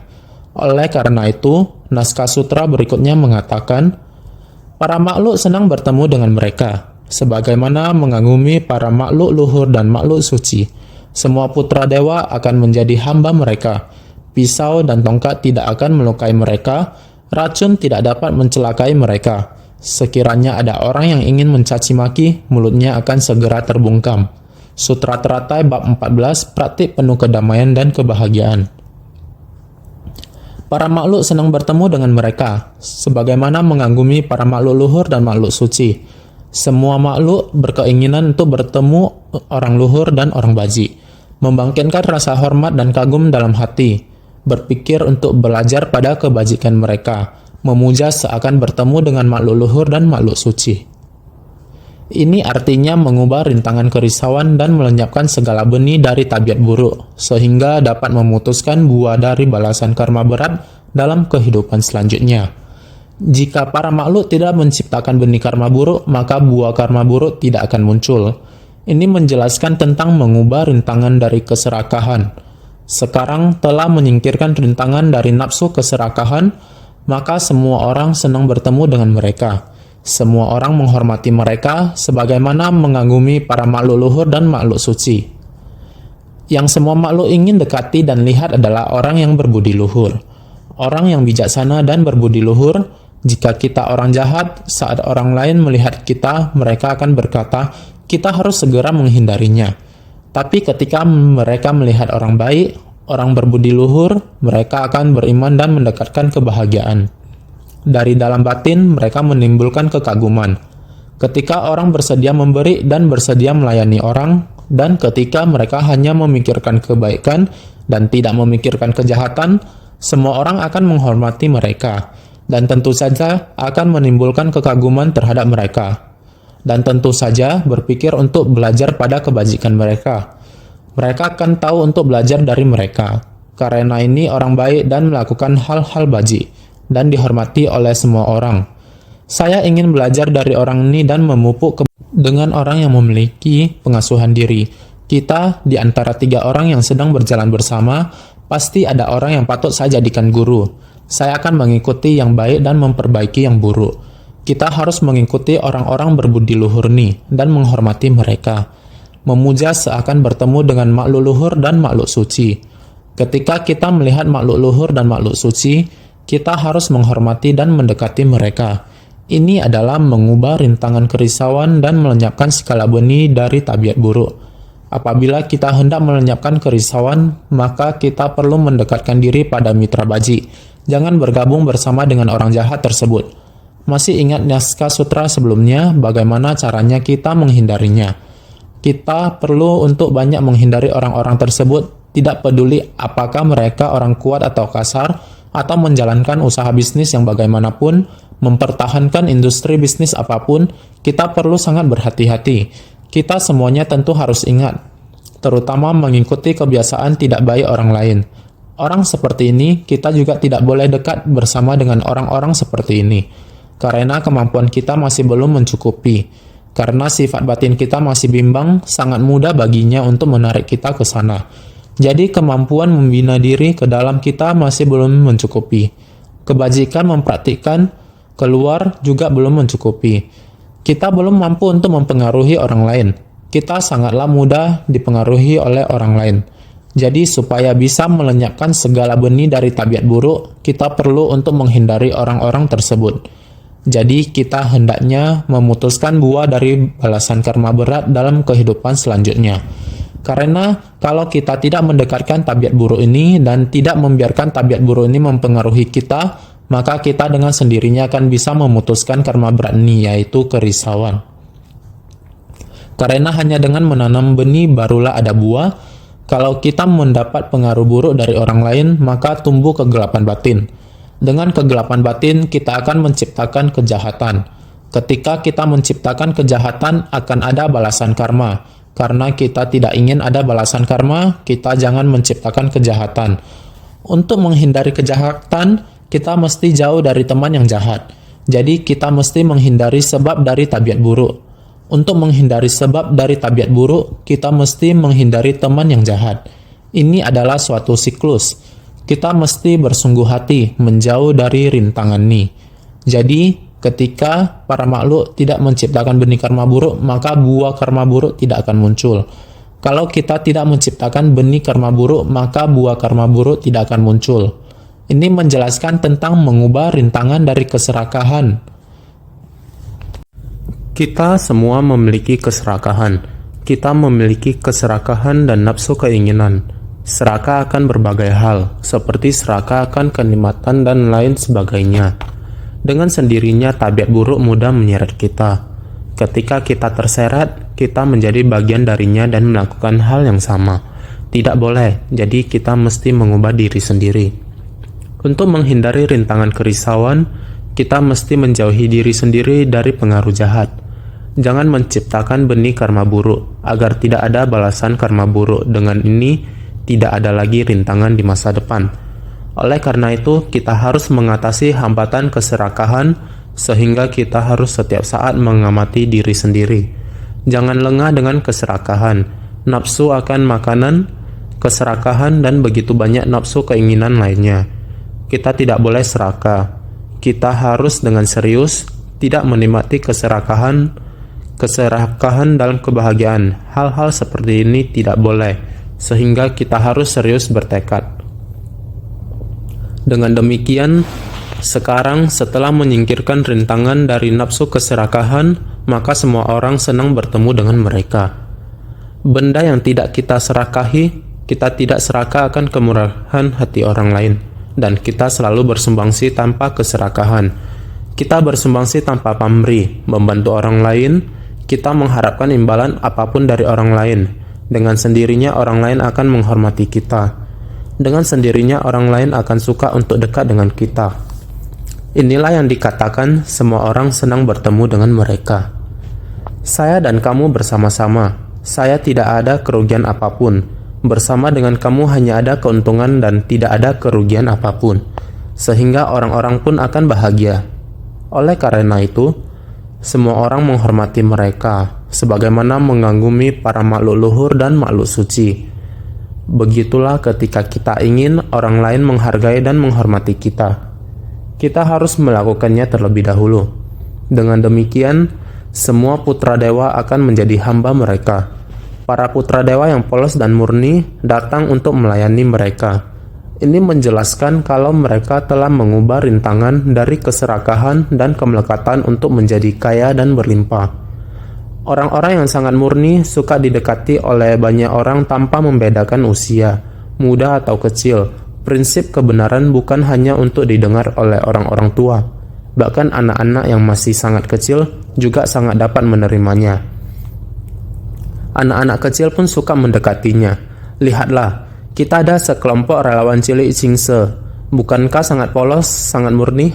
Oleh karena itu, Naskah sutra berikutnya mengatakan, para makhluk senang bertemu dengan mereka, sebagaimana mengagumi para makhluk luhur dan makhluk suci. Semua putra dewa akan menjadi hamba mereka. Pisau dan tongkat tidak akan melukai mereka, racun tidak dapat mencelakai mereka. Sekiranya ada orang yang ingin mencaci maki, mulutnya akan segera terbungkam. Sutra Teratai bab 14, praktik penuh kedamaian dan kebahagiaan. Para makhluk senang bertemu dengan mereka, sebagaimana mengagumi para makhluk luhur dan makhluk suci. Semua makhluk berkeinginan untuk bertemu orang luhur dan orang baji, membangkitkan rasa hormat dan kagum dalam hati, berpikir untuk belajar pada kebajikan mereka, memuja seakan bertemu dengan makhluk luhur dan makhluk suci. Ini artinya mengubah rintangan kerisauan dan melenyapkan segala benih dari tabiat buruk, sehingga dapat memutuskan buah dari balasan karma berat dalam kehidupan selanjutnya. Jika para makhluk tidak menciptakan benih karma buruk, maka buah karma buruk tidak akan muncul. Ini menjelaskan tentang mengubah rintangan dari keserakahan. Sekarang telah menyingkirkan rintangan dari nafsu keserakahan, maka semua orang senang bertemu dengan mereka. Semua orang menghormati mereka sebagaimana mengagumi para makhluk luhur dan makhluk suci. Yang semua makhluk ingin dekati dan lihat adalah orang yang berbudi luhur. Orang yang bijaksana dan berbudi luhur. Jika kita orang jahat, saat orang lain melihat kita, mereka akan berkata, kita harus segera menghindarinya. Tapi ketika mereka melihat orang baik, orang berbudi luhur, mereka akan beriman dan mendekatkan kebahagiaan. Dari dalam batin, mereka menimbulkan kekaguman. Ketika orang bersedia memberi dan bersedia melayani orang, dan ketika mereka hanya memikirkan kebaikan dan tidak memikirkan kejahatan, semua orang akan menghormati mereka, dan tentu saja akan menimbulkan kekaguman terhadap mereka. Dan tentu saja berpikir untuk belajar pada kebajikan mereka. Mereka akan tahu untuk belajar dari mereka. Karena ini orang baik dan melakukan hal-hal baji dan dihormati oleh semua orang. Saya ingin belajar dari orang ini dan memupuk dengan orang yang memiliki pengasuhan diri. Kita di antara 3 orang yang sedang berjalan bersama, pasti ada orang yang patut saya jadikan guru. Saya akan mengikuti yang baik dan memperbaiki yang buruk. Kita harus mengikuti orang-orang berbudi luhur ini dan menghormati mereka. Memuja seakan bertemu dengan makhluk luhur dan makhluk suci. Ketika kita melihat makhluk luhur dan makhluk suci, kita harus menghormati dan mendekati mereka. Ini adalah mengubah rintangan kerisauan dan melenyapkan segala benih dari tabiat buruk. Apabila kita hendak melenyapkan kerisauan, maka kita perlu mendekatkan diri pada mitra baji. Jangan bergabung bersama dengan orang jahat tersebut. Masih ingat naskah sutra sebelumnya, bagaimana caranya kita menghindarinya? Kita perlu untuk banyak menghindari orang-orang tersebut, tidak peduli apakah mereka orang kuat atau kasar, atau menjalankan usaha bisnis yang bagaimanapun, mempertahankan industri bisnis apapun, kita perlu sangat berhati-hati. Kita semuanya tentu harus ingat, terutama mengikuti kebiasaan tidak baik orang lain. Orang seperti ini, kita juga tidak boleh dekat bersama dengan orang-orang seperti ini, karena kemampuan kita masih belum mencukupi. Karena sifat batin kita masih bimbang, sangat mudah baginya untuk menarik kita ke sana. Jadi kemampuan membina diri ke dalam kita masih belum mencukupi. Kebajikan mempraktikkan keluar juga belum mencukupi. Kita belum mampu untuk mempengaruhi orang lain. Kita sangatlah mudah dipengaruhi oleh orang lain. Jadi supaya bisa melenyapkan segala benih dari tabiat buruk, kita perlu untuk menghindari orang-orang tersebut. Jadi kita hendaknya memutuskan buah dari balasan karma berat dalam kehidupan selanjutnya. Karena kalau kita tidak mendekatkan tabiat buruk ini dan tidak membiarkan tabiat buruk ini mempengaruhi kita, maka kita dengan sendirinya akan bisa memutuskan karma berat ini, yaitu kerisauan. Karena hanya dengan menanam benih barulah ada buah. Kalau kita mendapat pengaruh buruk dari orang lain, maka tumbuh kegelapan batin. Dengan kegelapan batin, kita akan menciptakan kejahatan. Ketika kita menciptakan kejahatan, akan ada balasan karma. Karena kita tidak ingin ada balasan karma, kita jangan menciptakan kejahatan. Untuk menghindari kejahatan, kita mesti jauh dari teman yang jahat. Jadi kita mesti menghindari sebab dari tabiat buruk. Untuk menghindari sebab dari tabiat buruk, kita mesti menghindari teman yang jahat. Ini adalah suatu siklus. kita mesti bersungguh hati menjauh dari rintangan ini. Jadi, ketika para makhluk tidak menciptakan benih karma buruk, maka buah karma buruk tidak akan muncul. Kalau kita tidak menciptakan benih karma buruk, maka buah karma buruk tidak akan muncul. Ini menjelaskan tentang mengubah rintangan dari keserakahan. Kita semua memiliki keserakahan. Kita memiliki keserakahan dan nafsu keinginan. Serakah akan berbagai hal, seperti serakah akan kenikmatan dan lain sebagainya. Dengan sendirinya tabiat buruk mudah menyeret kita. Ketika kita terseret, kita menjadi bagian darinya dan melakukan hal yang sama. Tidak boleh, jadi kita mesti mengubah diri sendiri. Untuk menghindari rintangan kerisauan, kita mesti menjauhi diri sendiri dari pengaruh jahat. Jangan menciptakan benih karma buruk, agar tidak ada balasan karma buruk. Dengan ini, tidak ada lagi rintangan di masa depan. Oleh karena itu, kita harus mengatasi hambatan keserakahan, sehingga kita harus setiap saat mengamati diri sendiri. Jangan lengah dengan keserakahan, nafsu akan makanan, keserakahan, dan begitu banyak nafsu keinginan lainnya. Kita tidak boleh serakah. Kita harus dengan serius, tidak menikmati keserakahan dalam kebahagiaan. Hal-hal seperti ini tidak boleh, sehingga kita harus serius bertekad. Dengan demikian, sekarang setelah menyingkirkan rintangan dari nafsu keserakahan, maka semua orang senang bertemu dengan mereka. Benda yang tidak kita serakahi, kita tidak serakah akan kemurahan hati orang lain, dan kita selalu bersumbangsi tanpa keserakahan. Kita bersumbangsi tanpa pamrih, membantu orang lain, kita mengharapkan imbalan apapun dari orang lain. Dengan sendirinya orang lain akan menghormati kita. Dengan sendirinya orang lain akan suka untuk dekat dengan kita. Inilah yang dikatakan semua orang senang bertemu dengan mereka. Saya dan kamu bersama-sama. Saya tidak ada kerugian apapun. Bersama dengan kamu hanya ada keuntungan dan tidak ada kerugian apapun. Sehingga orang-orang pun akan bahagia. Oleh karena itu, semua orang menghormati mereka, sebagaimana mengagumi para makhluk luhur dan makhluk suci. Begitulah ketika kita ingin orang lain menghargai dan menghormati kita. Kita harus melakukannya terlebih dahulu. Dengan demikian, semua putra dewa akan menjadi hamba mereka. Para putra dewa yang polos dan murni datang untuk melayani mereka. Ini menjelaskan kalau mereka telah mengubah rintangan dari keserakahan dan kemelekatan untuk menjadi kaya dan berlimpah. Orang-orang yang sangat murni suka didekati oleh banyak orang tanpa membedakan usia, muda atau kecil. Prinsip kebenaran bukan hanya untuk didengar oleh orang-orang tua, bahkan anak-anak yang masih sangat kecil juga sangat dapat menerimanya. Anak-anak kecil pun suka mendekatinya. Lihatlah, kita ada sekelompok relawan cilik Cingse. Bukankah sangat polos, sangat murni?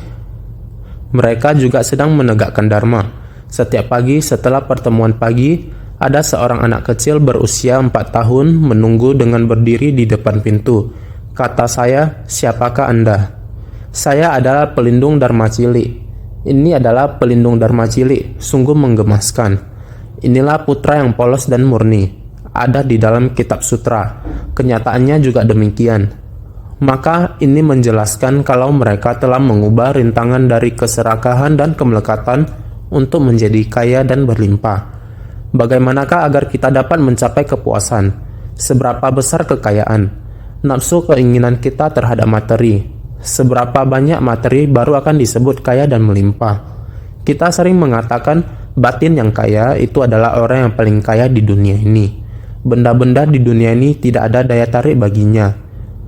Mereka juga sedang menegakkan dharma. Setiap pagi setelah pertemuan pagi, ada seorang anak kecil berusia 4 tahun menunggu dengan berdiri di depan pintu. Kata saya, siapakah Anda? Saya adalah pelindung dharma cilik. Ini adalah pelindung dharma cilik, sungguh menggemaskan. Inilah putra yang polos dan murni. Ada di dalam kitab sutra. Kenyataannya juga demikian. Maka ini menjelaskan kalau mereka telah mengubah rintangan dari keserakahan dan kemelekatan untuk menjadi kaya dan berlimpah. Bagaimanakah agar kita dapat mencapai kepuasan? Seberapa besar kekayaan? Nafsu keinginan kita terhadap materi. Seberapa banyak materi baru akan disebut kaya dan melimpah. Kita sering mengatakan batin yang kaya itu adalah orang yang paling kaya di dunia ini. Benda-benda di dunia ini tidak ada daya tarik baginya.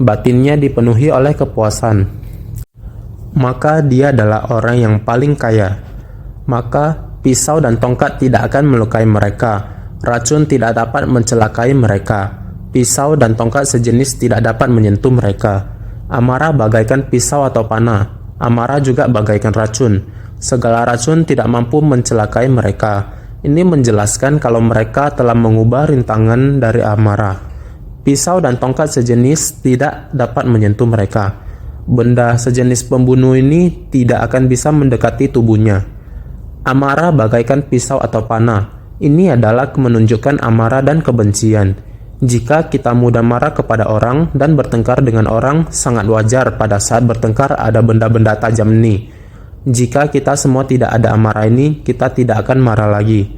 Batinnya dipenuhi oleh kepuasan. Maka dia adalah orang yang paling kaya. Maka pisau dan tongkat tidak akan melukai mereka. Racun tidak dapat mencelakai mereka. Pisau dan tongkat sejenis tidak dapat menyentuh mereka. Amarah bagaikan pisau atau panah. Amarah juga bagaikan racun. Segala racun tidak mampu mencelakai mereka. Ini menjelaskan kalau mereka telah mengubah rintangan dari amarah. Pisau dan tongkat sejenis tidak dapat menyentuh mereka. Benda sejenis pembunuh ini tidak akan bisa mendekati tubuhnya. Amarah bagaikan pisau atau panah. Ini adalah menunjukkan amarah dan kebencian. Jika kita mudah marah kepada orang dan bertengkar dengan orang, sangat wajar pada saat bertengkar ada benda-benda tajam ini. Jika kita semua tidak ada amarah ini, kita tidak akan marah lagi.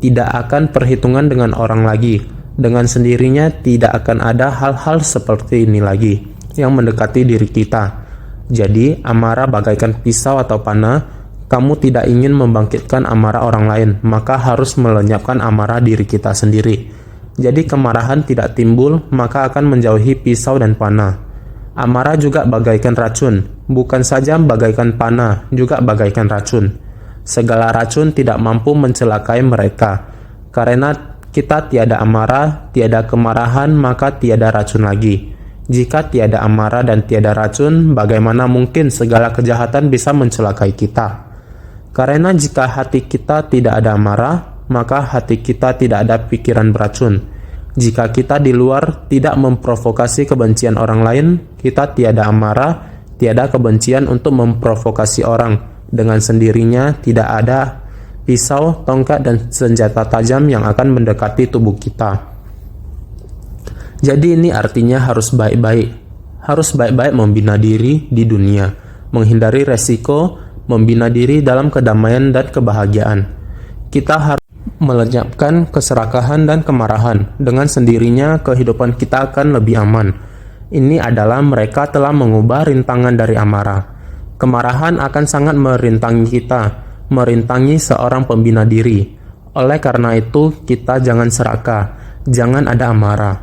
Tidak akan perhitungan dengan orang lagi. Dengan sendirinya tidak akan ada hal-hal seperti ini lagi yang mendekati diri kita. Jadi, amarah bagaikan pisau atau panah. Kamu tidak ingin membangkitkan amarah orang lain, maka harus melenyapkan amarah diri kita sendiri. Jadi kemarahan tidak timbul, maka akan menjauhi pisau dan panah. Amarah juga bagaikan racun, bukan saja bagaikan panah, juga bagaikan racun. Segala racun tidak mampu mencelakai mereka. Karena kita tiada amarah, tiada kemarahan, maka tiada racun lagi. Jika tiada amarah dan tiada racun, bagaimana mungkin segala kejahatan bisa mencelakai kita? Karena jika hati kita tidak ada amarah, maka hati kita tidak ada pikiran beracun. Jika kita di luar tidak memprovokasi kebencian orang lain, kita tiada amarah, tiada kebencian untuk memprovokasi orang. Dengan sendirinya tidak ada pisau, tongkat, dan senjata tajam yang akan mendekati tubuh kita. Jadi ini artinya harus baik-baik. Harus baik-baik membina diri di dunia, menghindari resiko, membina diri dalam kedamaian dan kebahagiaan. Kita harus melenyapkan keserakahan dan kemarahan. Dengan sendirinya kehidupan kita akan lebih aman. Ini adalah mereka telah mengubah rintangan dari amarah. Kemarahan akan sangat merintangi kita, merintangi seorang pembina diri. Oleh karena itu, kita jangan serakah, jangan ada amarah.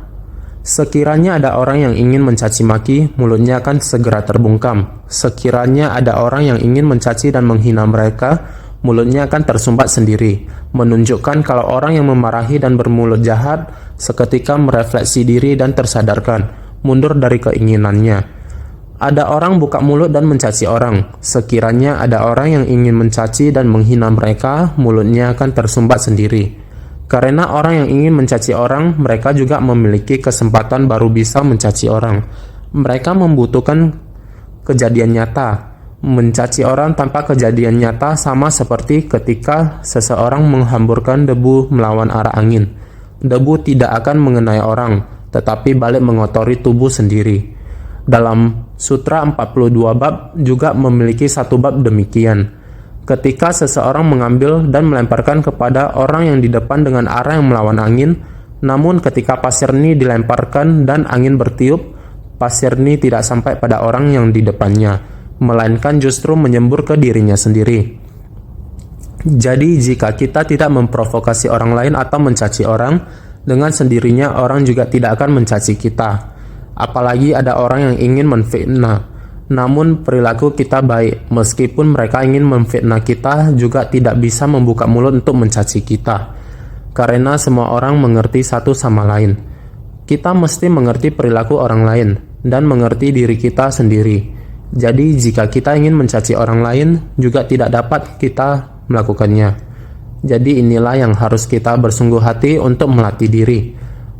Sekiranya ada orang yang ingin mencaci maki, mulutnya akan segera terbungkam. Sekiranya ada orang yang ingin mencaci dan menghina mereka, mulutnya akan tersumbat sendiri, menunjukkan kalau orang yang memarahi dan bermulut jahat seketika merefleksi diri dan tersadarkan, mundur dari keinginannya. Ada orang buka mulut dan mencaci orang. Sekiranya ada orang yang ingin mencaci dan menghina mereka, mulutnya akan tersumbat sendiri. Karena orang yang ingin mencaci orang, mereka juga memiliki kesempatan baru bisa mencaci orang. Mereka membutuhkan kejadian nyata. Mencaci orang tanpa kejadian nyata sama seperti ketika seseorang menghamburkan debu melawan arah angin. Debu tidak akan mengenai orang, tetapi balik mengotori tubuh sendiri. Dalam Sutra 42 bab juga memiliki satu bab demikian. Ketika seseorang mengambil dan melemparkan kepada orang yang di depan dengan arah yang melawan angin, namun ketika pasir ini dilemparkan dan angin bertiup, pasir ini tidak sampai pada orang yang di depannya, melainkan justru menyembur ke dirinya sendiri. Jadi jika kita tidak memprovokasi orang lain atau mencaci orang, dengan sendirinya orang juga tidak akan mencaci kita. Apalagi ada orang yang ingin menfitnah. Namun perilaku kita baik, meskipun mereka ingin memfitnah kita juga tidak bisa membuka mulut untuk mencaci kita. Karena semua orang mengerti satu sama lain. Kita mesti mengerti perilaku orang lain dan mengerti diri kita sendiri. Jadi jika kita ingin mencaci orang lain, juga tidak dapat kita melakukannya. Jadi inilah yang harus kita bersungguh hati untuk melatih diri.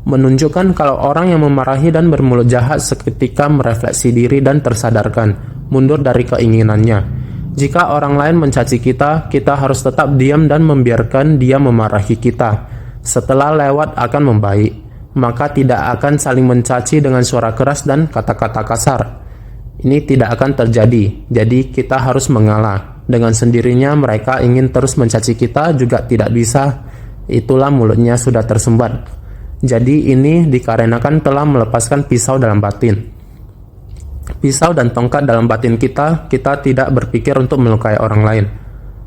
Menunjukkan kalau orang yang memarahi dan bermulut jahat seketika merefleksi diri dan tersadarkan, mundur dari keinginannya. Jika orang lain mencaci kita, kita harus tetap diam dan membiarkan dia memarahi kita. Setelah lewat akan membaik, maka tidak akan saling mencaci dengan suara keras dan kata-kata kasar. Ini tidak akan terjadi, jadi kita harus mengalah. Dengan sendirinya mereka ingin terus mencaci kita juga tidak bisa. Itulah mulutnya sudah tersumbat. Jadi ini dikarenakan telah melepaskan pisau dalam batin. Pisau dan tongkat dalam batin kita tidak berpikir untuk melukai orang lain.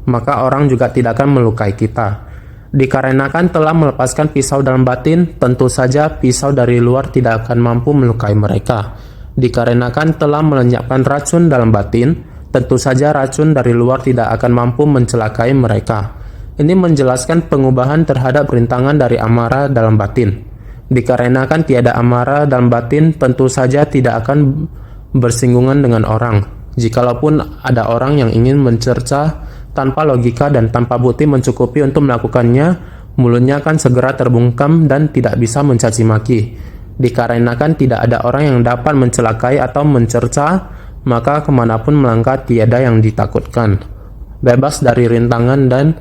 Maka orang juga tidak akan melukai kita. Dikarenakan telah melepaskan pisau dalam batin, tentu saja pisau dari luar tidak akan mampu melukai mereka. Dikarenakan telah melenyapkan racun dalam batin, tentu saja racun dari luar tidak akan mampu mencelakai mereka. Ini menjelaskan pengubahan terhadap rintangan dari amarah dalam batin. Dikarenakan tiada amarah dalam batin, tentu saja tidak akan bersinggungan dengan orang. Jikalaupun ada orang yang ingin mencerca tanpa logika dan tanpa bukti mencukupi untuk melakukannya, mulutnya akan segera terbungkam dan tidak bisa mencaci maki. Dikarenakan tidak ada orang yang dapat mencelakai atau mencerca, maka kemanapun melangkah tiada yang ditakutkan. Bebas dari rintangan dan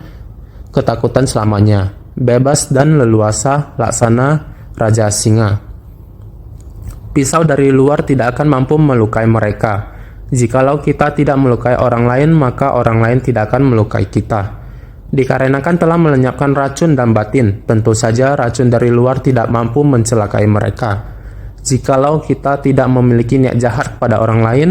ketakutan selamanya, bebas dan leluasa laksana Raja Singa. Pisau dari luar tidak akan mampu melukai mereka. Jikalau kita tidak melukai orang lain, maka orang lain tidak akan melukai kita. Dikarenakan telah melenyapkan racun dan batin, tentu saja racun dari luar tidak mampu mencelakai mereka. Jikalau kita tidak memiliki niat jahat kepada orang lain,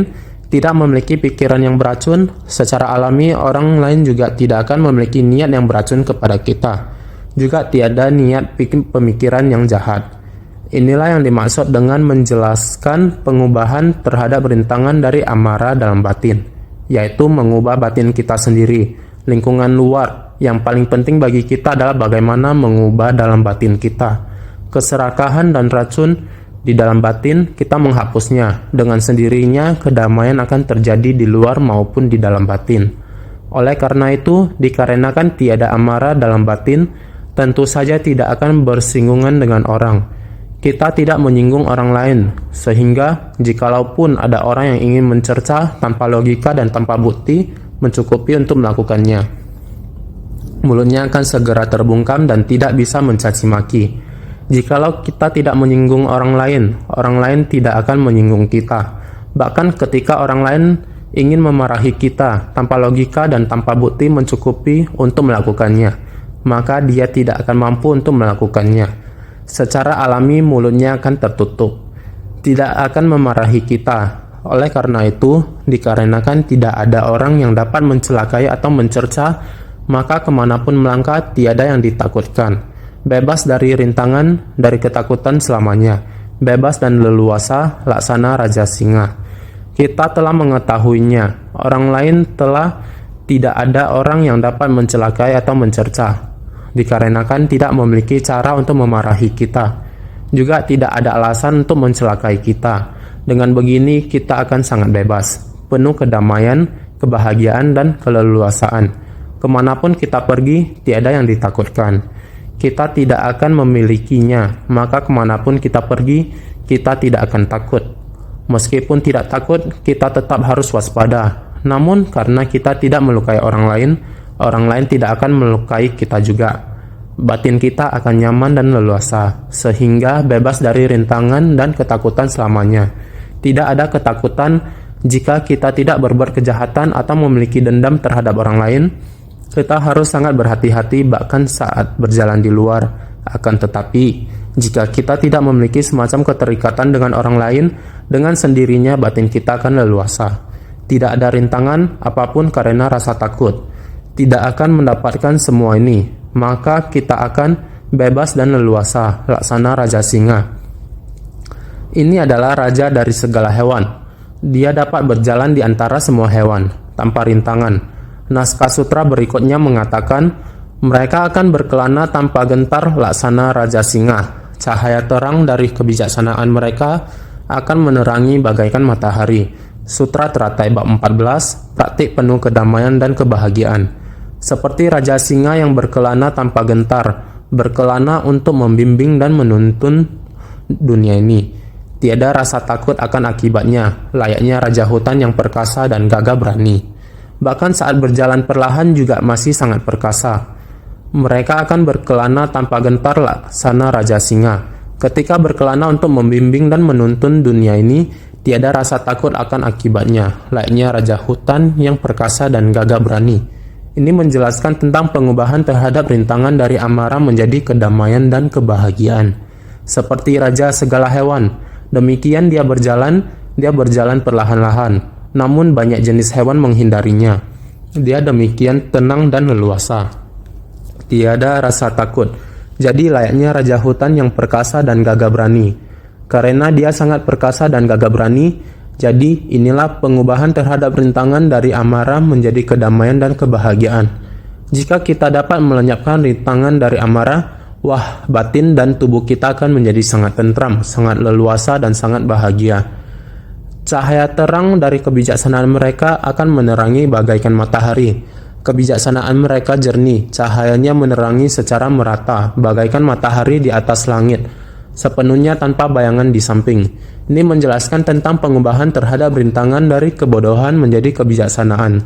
tidak memiliki pikiran yang beracun, secara alami orang lain juga tidak akan memiliki niat yang beracun kepada kita. Juga tiada niat pemikiran yang jahat. Inilah yang dimaksud dengan menjelaskan pengubahan terhadap rintangan dari amarah dalam batin, yaitu mengubah batin kita sendiri. Lingkungan luar yang paling penting bagi kita adalah bagaimana mengubah dalam batin kita. Keserakahan dan racun di dalam batin kita menghapusnya. Dengan sendirinya kedamaian akan terjadi di luar maupun di dalam batin. Oleh karena itu, dikarenakan tiada amarah dalam batin, tentu saja tidak akan bersinggungan dengan orang. Kita tidak menyinggung orang lain, sehingga jikalaupun ada orang yang ingin mencerca tanpa logika dan tanpa bukti, mencukupi untuk melakukannya. Mulutnya akan segera terbungkam dan tidak bisa mencaci maki. Jikalau kita tidak menyinggung orang lain tidak akan menyinggung kita. Bahkan ketika orang lain ingin memarahi kita tanpa logika dan tanpa bukti mencukupi untuk melakukannya, maka dia tidak akan mampu untuk melakukannya. Secara alami mulutnya akan tertutup, tidak akan memarahi kita. Oleh karena itu, dikarenakan tidak ada orang yang dapat mencelakai atau mencerca, maka kemanapun melangkah tiada yang ditakutkan. Bebas dari rintangan, dari ketakutan selamanya. Bebas dan leluasa, laksana Raja Singa. Kita telah mengetahuinya. Orang lain telah tidak ada orang yang dapat mencelakai atau mencerca. Dikarenakan tidak memiliki cara untuk memarahi kita. Juga tidak ada alasan untuk mencelakai kita. Dengan begini kita akan sangat bebas, penuh kedamaian, kebahagiaan, dan keleluasaan. Kemanapun kita pergi, tiada yang ditakutkan. Kita tidak akan memilikinya, maka kemanapun kita pergi, kita tidak akan takut. Meskipun tidak takut, kita tetap harus waspada. Namun karena kita tidak melukai orang lain tidak akan melukai kita juga. Batin kita akan nyaman dan leluasa, sehingga bebas dari rintangan dan ketakutan selamanya. Tidak ada ketakutan jika kita tidak berbuat kejahatan atau memiliki dendam terhadap orang lain. Kita harus sangat berhati-hati bahkan saat berjalan di luar. Akan tetapi, jika kita tidak memiliki semacam keterikatan dengan orang lain, dengan sendirinya batin kita akan leluasa. Tidak ada rintangan apapun karena rasa takut. Tidak akan mendapatkan semua ini, maka kita akan bebas dan leluasa, laksana Raja Singa. Ini adalah raja dari segala hewan. Dia dapat berjalan di antara semua hewan, tanpa rintangan. Naskah sutra berikutnya mengatakan, mereka akan berkelana tanpa gentar, laksana Raja Singa. Cahaya terang dari kebijaksanaan mereka akan menerangi bagaikan matahari. Sutra Teratai bab 14, praktik penuh kedamaian dan kebahagiaan. Seperti Raja Singa yang berkelana tanpa gentar, berkelana untuk membimbing dan menuntun dunia ini. Tiada rasa takut akan akibatnya, layaknya raja hutan yang perkasa dan gagah berani. Bahkan saat berjalan perlahan juga masih sangat perkasa. Mereka akan berkelana tanpa gentar laksana Raja Singa. Ketika berkelana untuk membimbing dan menuntun dunia ini, tiada rasa takut akan akibatnya, layaknya raja hutan yang perkasa dan gagah berani. Ini menjelaskan tentang pengubahan terhadap rintangan dari amarah menjadi kedamaian dan kebahagiaan. Seperti raja segala hewan, demikian dia berjalan perlahan-lahan, namun banyak jenis hewan menghindarinya. Dia demikian tenang dan leluasa. Tiada rasa takut. Jadi layaknya raja hutan yang perkasa dan gagah berani. Karena dia sangat perkasa dan gagah berani, jadi inilah pengubahan terhadap rintangan dari amarah menjadi kedamaian dan kebahagiaan. Jika kita dapat melenyapkan rintangan dari amarah, wah, batin dan tubuh kita akan menjadi sangat tentram, sangat leluasa, dan sangat bahagia. Cahaya terang dari kebijaksanaan mereka akan menerangi bagaikan matahari. Kebijaksanaan mereka jernih, cahayanya menerangi secara merata, bagaikan matahari di atas langit, sepenuhnya tanpa bayangan di samping. Ini menjelaskan tentang pengubahan terhadap rintangan dari kebodohan menjadi kebijaksanaan.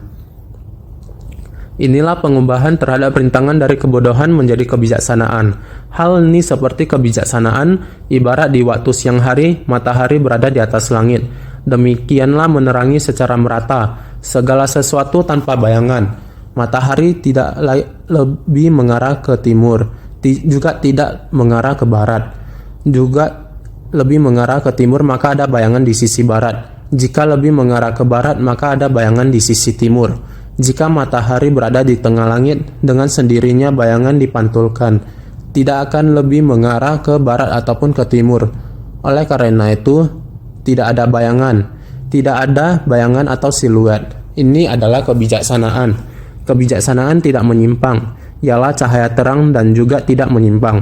Inilah pengubahan terhadap rintangan dari kebodohan menjadi kebijaksanaan. Hal ini seperti kebijaksanaan, ibarat di waktu siang hari, matahari berada di atas langit. Demikianlah menerangi secara merata segala sesuatu tanpa bayangan. Matahari tidak lebih mengarah ke timur, juga tidak mengarah ke barat. Juga lebih mengarah ke timur, maka ada bayangan di sisi barat. Jika lebih mengarah ke barat, maka ada bayangan di sisi timur. Jika matahari berada di tengah langit, dengan sendirinya bayangan dipantulkan, tidak akan lebih mengarah ke barat ataupun ke timur. Oleh karena itu, tidak ada bayangan atau siluet. Ini adalah kebijaksanaan. Kebijaksanaan tidak menyimpang, ialah cahaya terang dan juga tidak menyimpang.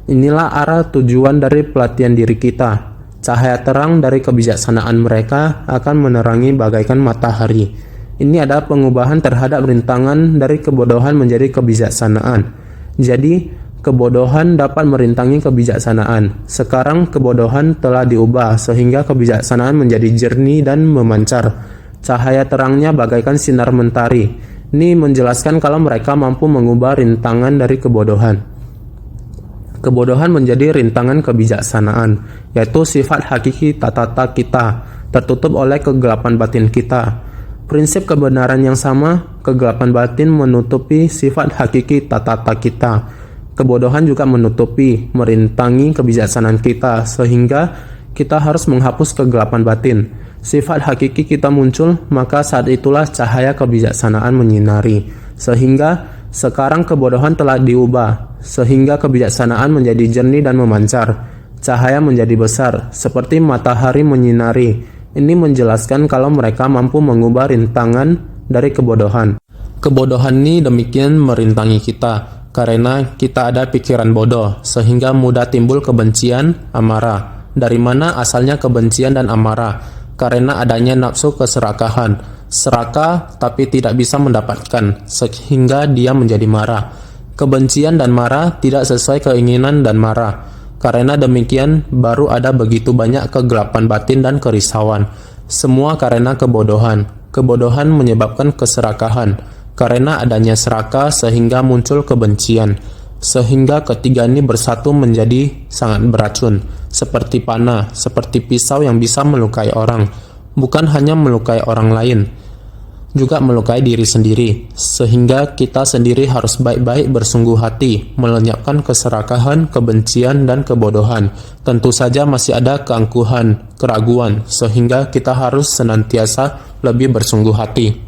Inilah arah tujuan dari pelatihan diri kita. Cahaya terang dari kebijaksanaan mereka akan menerangi bagaikan matahari. Ini adalah pengubahan terhadap rintangan dari kebodohan menjadi kebijaksanaan. Jadi, kebodohan dapat merintangi kebijaksanaan. Sekarang kebodohan telah diubah sehingga kebijaksanaan menjadi jernih dan memancar. Cahaya terangnya bagaikan sinar mentari. Ini menjelaskan kalau mereka mampu mengubah rintangan dari kebodohan. Kebodohan menjadi rintangan kebijaksanaan, yaitu sifat hakiki tata kita, tertutup oleh kegelapan batin kita. Prinsip kebenaran yang sama, kegelapan batin menutupi sifat hakiki tata kita. Kebodohan juga menutupi, merintangi kebijaksanaan kita, sehingga kita harus menghapus kegelapan batin. Sifat hakiki kita muncul, maka saat itulah cahaya kebijaksanaan menyinari. Sehingga sekarang kebodohan telah diubah, sehingga kebijaksanaan menjadi jernih dan memancar. Cahaya menjadi besar, seperti matahari menyinari. Ini menjelaskan kalau mereka mampu mengubah rintangan dari kebodohan. Kebodohan ini demikian merintangi kita, karena kita ada pikiran bodoh, sehingga mudah timbul kebencian, amarah. Dari mana asalnya kebencian dan amarah? Karena adanya nafsu keserakahan, serakah tapi tidak bisa mendapatkan, sehingga dia menjadi marah. Kebencian dan marah tidak sesuai keinginan dan marah. Karena demikian, baru ada begitu banyak kegelapan batin dan kerisauan. Semua karena kebodohan. Kebodohan menyebabkan keserakahan. Karena adanya serakah sehingga muncul kebencian. Sehingga ketiga ini bersatu menjadi sangat beracun, seperti panah, seperti pisau yang bisa melukai orang. Bukan hanya melukai orang lain, juga melukai diri sendiri. Sehingga kita sendiri harus baik-baik bersungguh hati, melenyapkan keserakahan, kebencian, dan kebodohan. Tentu saja masih ada keangkuhan, keraguan, sehingga kita harus senantiasa lebih bersungguh hati.